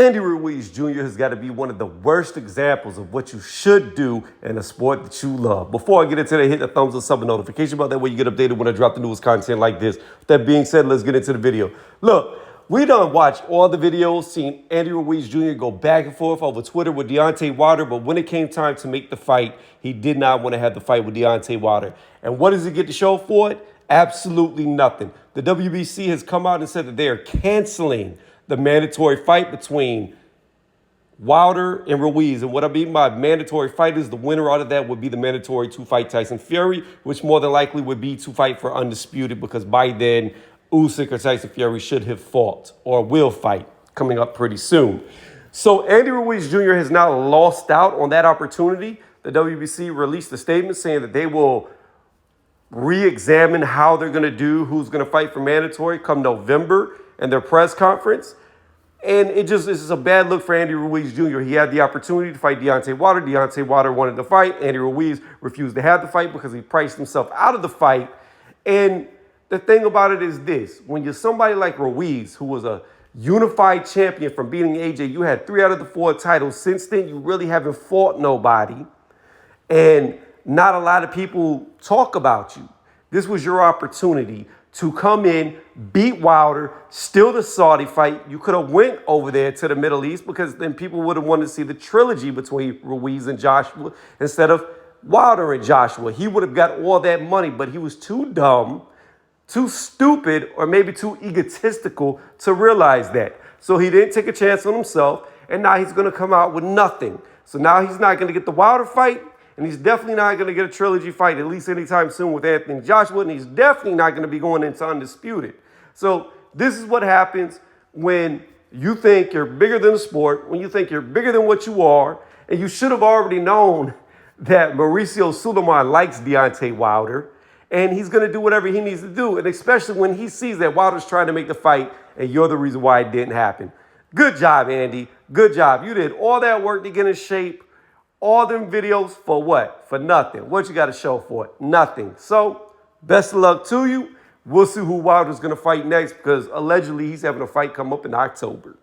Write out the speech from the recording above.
Andy Ruiz Jr. has got to be one of the worst examples of what you should do in a sport that you love. Before I get into that, hit the thumbs up, sub, and notification bell. That way you get updated when I drop the newest content like this. With that being said, let's get into the video. Look, we done watched all the videos, seen Andy Ruiz Jr. go back and forth over Twitter with Deontay Wilder, but when it came time to make the fight, he did not want to have the fight with Deontay Wilder. And what does he get to show for it? Absolutely nothing. The WBC has come out and said that they are canceling the mandatory fight between Wilder and Ruiz. And what I mean by mandatory fight is the winner out of that would be the mandatory to fight Tyson Fury, which more than likely would be to fight for undisputed, because by then Usyk or Tyson Fury should have fought or will fight coming up pretty soon. So Andy Ruiz Jr. has now lost out on that opportunity. The WBC released a statement saying that they will re-examine how they're going to do who's going to fight for mandatory come November in their press conference. And it's just a bad look for Andy Ruiz Jr. He had the opportunity to fight Deontay Wilder. Deontay Wilder wanted to fight. Andy Ruiz refused to have the fight because he priced himself out of the fight. And the thing about it is this: when you're somebody like Ruiz, who was a unified champion from beating AJ, you had 3 out of the 4 titles. Since then, you really haven't fought nobody. And not a lot of people talk about you. This was your opportunity to come in, beat Wilder, steal the Saudi fight. You could have went over there to the Middle East, because then people would have wanted to see the trilogy between Ruiz and Joshua instead of Wilder and Joshua. He would have got all that money, but he was too dumb, too stupid, or maybe too egotistical to realize that. So he didn't take a chance on himself, and now he's going to come out with nothing. So now he's not going to get the Wilder fight, and he's definitely not going to get a trilogy fight, at least anytime soon, with Anthony Joshua, and he's definitely not going to be going into undisputed. So this is what happens when you think you're bigger than the sport, when you think you're bigger than what you are, and you should have already known that Mauricio Sulaiman likes Deontay Wilder, and he's going to do whatever he needs to do, and especially when he sees that Wilder's trying to make the fight, and you're the reason why it didn't happen. Good job, Andy. Good job. You did all that work to get in shape. All them videos for what? For nothing. What you got to show for it? Nothing. So, best of luck to you. We'll see who Wilder's going to fight next, because allegedly he's having a fight come up in October.